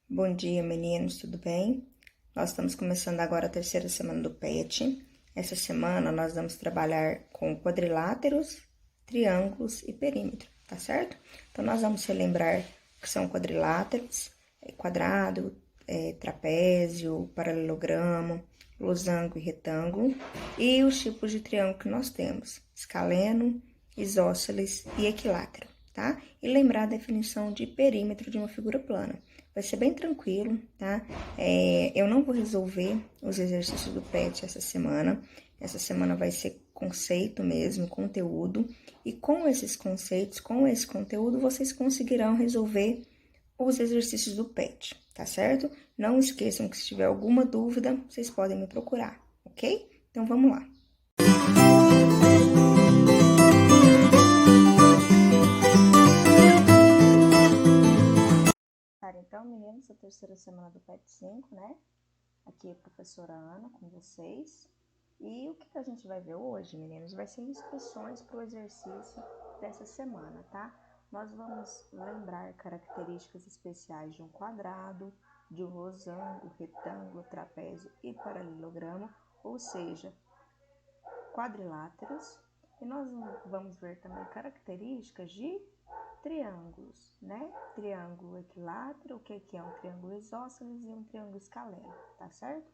Bom dia, meninos, tudo bem? Nós estamos começando agora a terceira semana do PET. Essa semana nós vamos trabalhar com quadriláteros, triângulos e perímetro, tá certo? Então, nós vamos relembrar o que são quadriláteros, quadrado, trapézio, paralelogramo, losango e retângulo, e os tipos de triângulo que nós temos, escaleno, isósceles e equilátero, tá? E lembrar a definição de perímetro de uma figura plana. Vai ser bem tranquilo, tá? Eu não vou resolver os exercícios do PET essa semana. Essa semana vai ser conceito mesmo, conteúdo. E com esses conceitos, com esse conteúdo, vocês conseguirão resolver os exercícios do PET, tá certo? Não esqueçam que se tiver alguma dúvida, vocês podem me procurar, ok? Então, vamos lá. Então, meninos, a terceira semana do PET 5, né? Aqui é a professora Ana com vocês. E o que a gente vai ver hoje, meninos, vai ser instruções para o exercício dessa semana, tá? Nós vamos lembrar características especiais de um quadrado, de um losango, retângulo, trapézio e paralelogramo, ou seja, quadriláteros. E nós vamos ver também características de triângulos, né? Triângulo equilátero, o que é um triângulo isósceles e um triângulo escaleno, tá certo?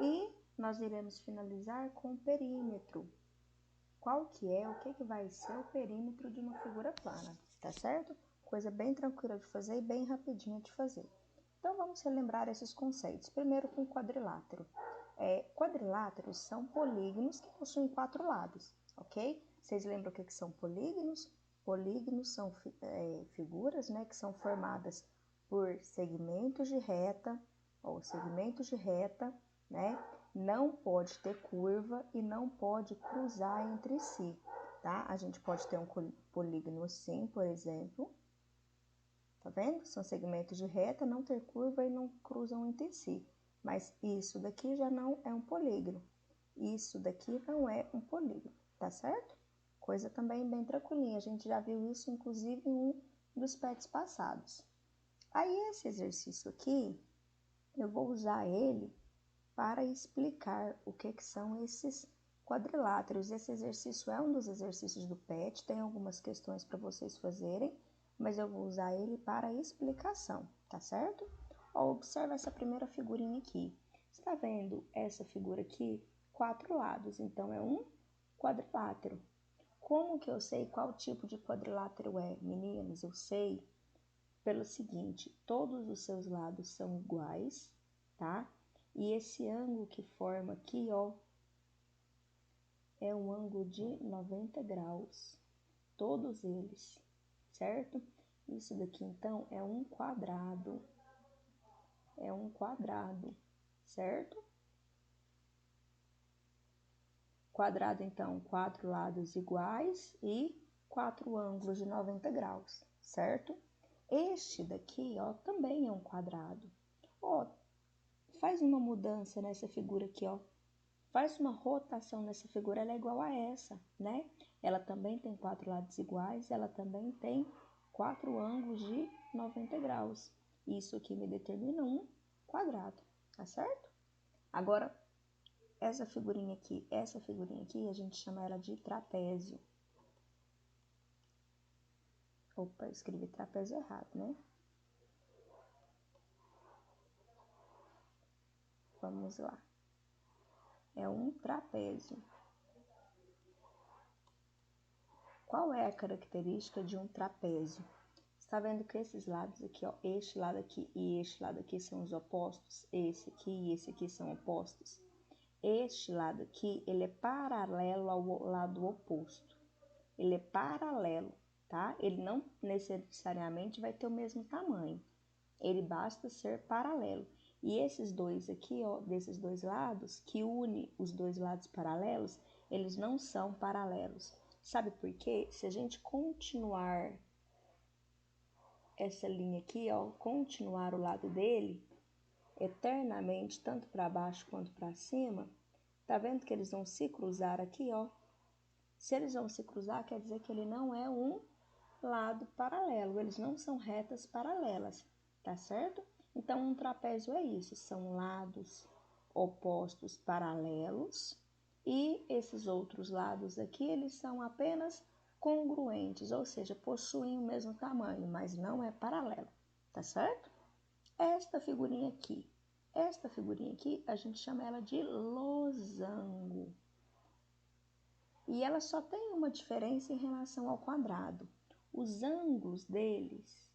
E nós iremos finalizar com o perímetro. Qual que é, o que vai ser o perímetro de uma figura plana, tá certo? Coisa bem tranquila de fazer e bem rapidinha de fazer. Então, vamos relembrar esses conceitos. Primeiro com o quadrilátero. Quadriláteros são polígonos que possuem 4 lados, ok? Vocês lembram o que são polígonos? Polígonos são figuras, né, que são formadas por segmentos de reta, né? Não pode ter curva e não pode cruzar entre si, tá? A gente pode ter um polígono assim, por exemplo. Tá vendo? São segmentos de reta, não ter curva e não cruzam entre si. Mas isso daqui já não é um polígono. Isso daqui não é um polígono, tá certo? Coisa também bem tranquilinha. A gente já viu isso, inclusive, em um dos PETs passados. Aí, esse exercício aqui, eu vou usar ele para explicar o que são esses quadriláteros. Esse exercício é um dos exercícios do PET, tem algumas questões para vocês fazerem, mas eu vou usar ele para explicação, tá certo? Ó, observa essa primeira figurinha aqui. Está vendo essa figura aqui? 4 lados, então é um quadrilátero. Como que eu sei qual tipo de quadrilátero é? Meninas, eu sei pelo seguinte, todos os seus lados são iguais, tá? E esse ângulo que forma aqui, ó, é um ângulo de 90 graus, todos eles, certo? Isso daqui, então, é um quadrado, certo? Quadrado, então, 4 lados iguais e 4 ângulos de 90 graus, certo? Este daqui, ó, também é um quadrado. Ó, faz uma mudança nessa figura aqui, ó. Faz uma rotação nessa figura, ela é igual a essa, né? Ela também tem 4 lados iguais, ela também tem 4 ângulos de 90 graus. Isso aqui me determina um quadrado, tá certo? Agora, essa figurinha aqui, a gente chama ela de trapézio. Opa, eu escrevi trapézio errado, né? Vamos lá. É um trapézio. Qual é a característica de um trapézio? Está vendo que esses lados aqui, ó, este lado aqui e este lado aqui são os opostos? Esse aqui e esse aqui são opostos? Este lado aqui, ele é paralelo ao lado oposto. Ele é paralelo, tá? Ele não necessariamente vai ter o mesmo tamanho. Ele basta ser paralelo. E esses dois aqui, ó, desses dois lados, que une os dois lados paralelos, eles não são paralelos. Sabe por quê? Se a gente continuar essa linha aqui, ó, continuar o lado dele, eternamente, tanto para baixo quanto para cima, tá vendo que eles vão se cruzar aqui, ó? Se eles vão se cruzar, quer dizer que ele não é um lado paralelo, eles não são retas paralelas, tá certo? Então, um trapézio é isso, são lados opostos paralelos e esses outros lados aqui, eles são apenas congruentes, ou seja, possuem o mesmo tamanho, mas não é paralelo, tá certo? Esta figurinha aqui, a gente chama ela de losango. E ela só tem uma diferença em relação ao quadrado. Os ângulos deles,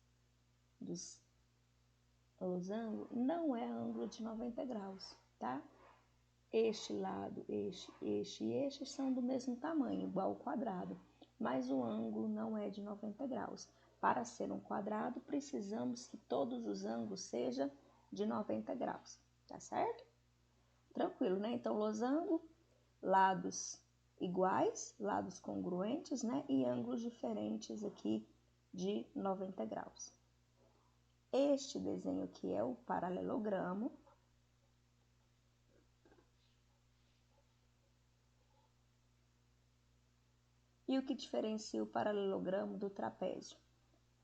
dos losango, não é ângulo de 90 graus, tá? Este lado, este e este são do mesmo tamanho, igual ao quadrado, mas o ângulo não é de 90 graus. Para ser um quadrado, precisamos que todos os ângulos sejam de 90 graus, tá certo? Tranquilo, né? Então, losango, lados iguais, lados congruentes, né? E ângulos diferentes aqui de 90 graus. Este desenho aqui é o paralelogramo. E o que diferencia o paralelogramo do trapézio?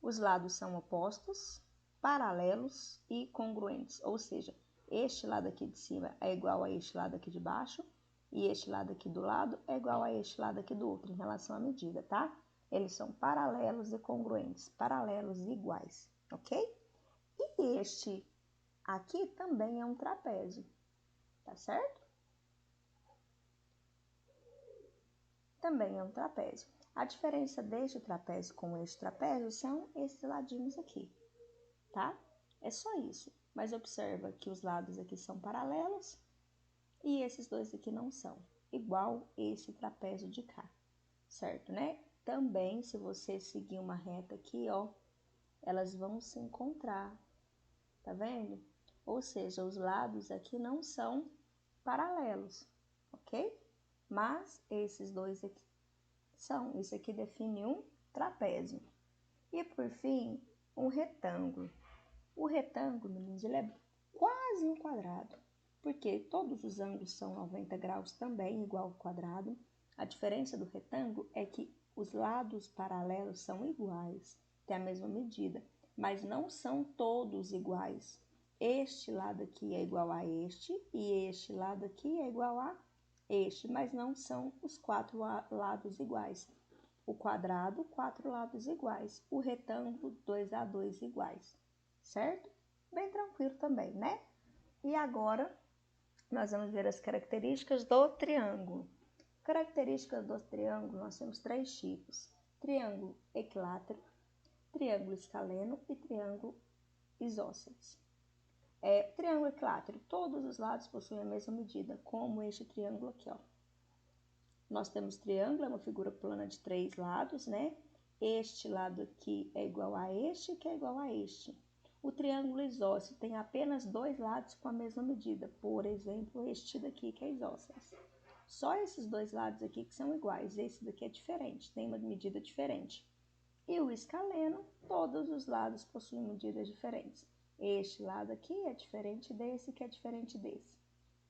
Os lados são opostos, paralelos e congruentes, ou seja, este lado aqui de cima é igual a este lado aqui de baixo e este lado aqui do lado é igual a este lado aqui do outro em relação à medida, tá? Eles são paralelos e congruentes, paralelos e iguais, ok? E este aqui também é um trapézio, tá certo? Também é um trapézio. A diferença deste trapézio com este trapézio são esses ladinhos aqui, tá? É só isso. Mas observa que os lados aqui são paralelos e esses dois aqui não são, igual esse trapézio de cá, certo, né? Também, se você seguir uma reta aqui, ó, elas vão se encontrar, tá vendo? Ou seja, os lados aqui não são paralelos, ok? Mas esses dois aqui são. Isso aqui define um trapézio. E por fim, um retângulo. O retângulo, meninos, ele é quase um quadrado, porque todos os ângulos são 90 graus também, igual ao quadrado. A diferença do retângulo é que os lados paralelos são iguais, têm a mesma medida, mas não são todos iguais. Este lado aqui é igual a este e este lado aqui é igual a este, mas não são os quatro lados iguais. O quadrado, 4 lados iguais. O retângulo, 2 a 2 iguais. Certo? Bem tranquilo também, né? E agora, nós vamos ver as características do triângulo. Características do triângulo, nós temos 3 tipos. Triângulo equilátero, triângulo escaleno e triângulo isósceles. Triângulo equilátero, todos os lados possuem a mesma medida, como este triângulo aqui, ó. Nós temos triângulo, é uma figura plana de 3 lados, né? Este lado aqui é igual a este, que é igual a este. O triângulo isósceles tem apenas 2 lados com a mesma medida. Por exemplo, este daqui que é isósceles. Só esses 2 lados aqui que são iguais. Esse daqui é diferente, tem uma medida diferente. E o escaleno, todos os lados possuem medidas diferentes. Este lado aqui é diferente desse, que é diferente desse.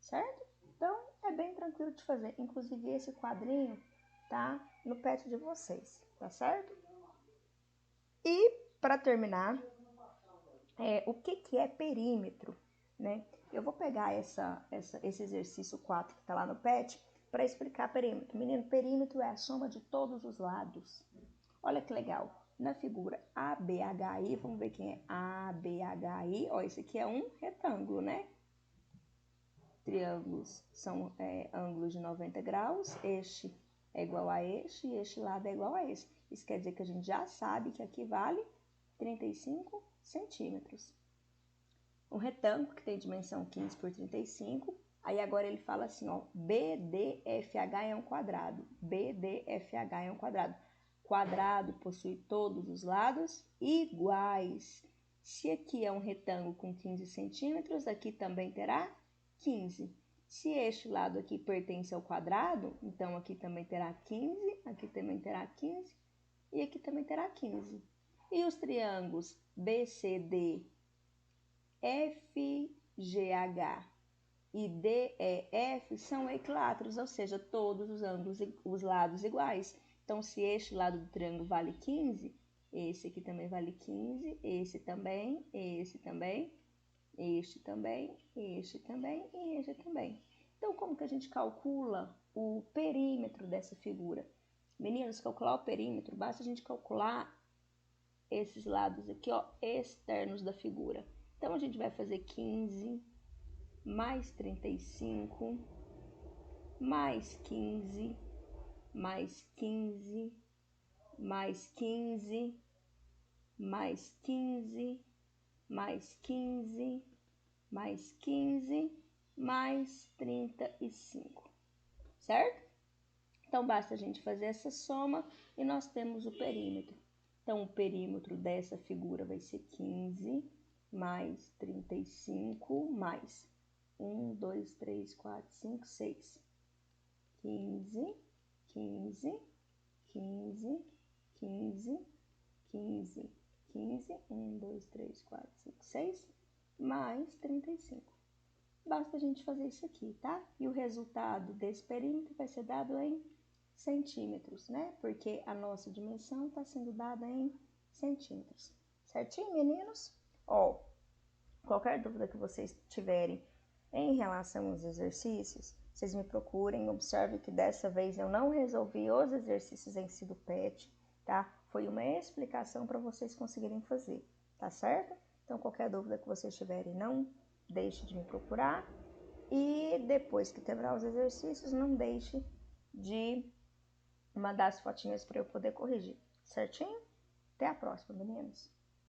Certo? Então, é bem tranquilo de fazer. Inclusive, esse quadrinho tá no pet de vocês, tá certo? E, para terminar, o que é perímetro, né? Eu vou pegar esse exercício 4 que tá lá no pet para explicar perímetro. Menino, perímetro é a soma de todos os lados. Olha que legal. Na figura ABHI, vamos ver quem é ABHI. Ó, esse aqui é um retângulo, né? Triângulos são ângulos de 90 graus, este é igual a este e este lado é igual a este. Isso quer dizer que a gente já sabe que aqui vale 35 centímetros. Um retângulo que tem dimensão 15 por 35, aí agora ele fala assim, ó, BDFH é um quadrado, BDFH é um quadrado. Quadrado possui todos os lados iguais. Se aqui é um retângulo com 15 centímetros, aqui também terá 15. Se este lado aqui pertence ao quadrado, então aqui também terá 15, aqui também terá 15 e aqui também terá 15. E os triângulos BCD, FGH e DEF são equiláteros, ou seja, todos os ângulos, os lados iguais. Então, se este lado do triângulo vale 15, esse aqui também vale 15, esse também, este também, este também e este também. Então, como que a gente calcula o perímetro dessa figura? Meninos, calcular o perímetro, basta a gente calcular esses lados aqui, ó, externos da figura. Então, a gente vai fazer 15 mais 35 mais 15 mais 15 mais 15 mais 15 mais 15 mais 15 mais 35, certo? Então, basta a gente fazer essa soma e nós temos o perímetro. Então, o perímetro dessa figura vai ser 15 mais 35 mais 1, 2, 3, 4, 5, 6. 15, 15, 15, 15, 15, 15, 1, 2, 3, 4, 5, 6, mais 35. Basta a gente fazer isso aqui, tá? E o resultado desse perímetro vai ser dado em centímetros, né? Porque a nossa dimensão está sendo dada em centímetros. Certinho, meninos? Ó, qualquer dúvida que vocês tiverem em relação aos exercícios, vocês me procurem. Observe que dessa vez eu não resolvi os exercícios em si do PET, tá? Foi uma explicação para vocês conseguirem fazer, tá certo? Então, qualquer dúvida que vocês tiverem, não deixe de me procurar. E depois que terminar os exercícios, não deixe de mandar as fotinhas para eu poder corrigir, certinho? Até a próxima, meninos!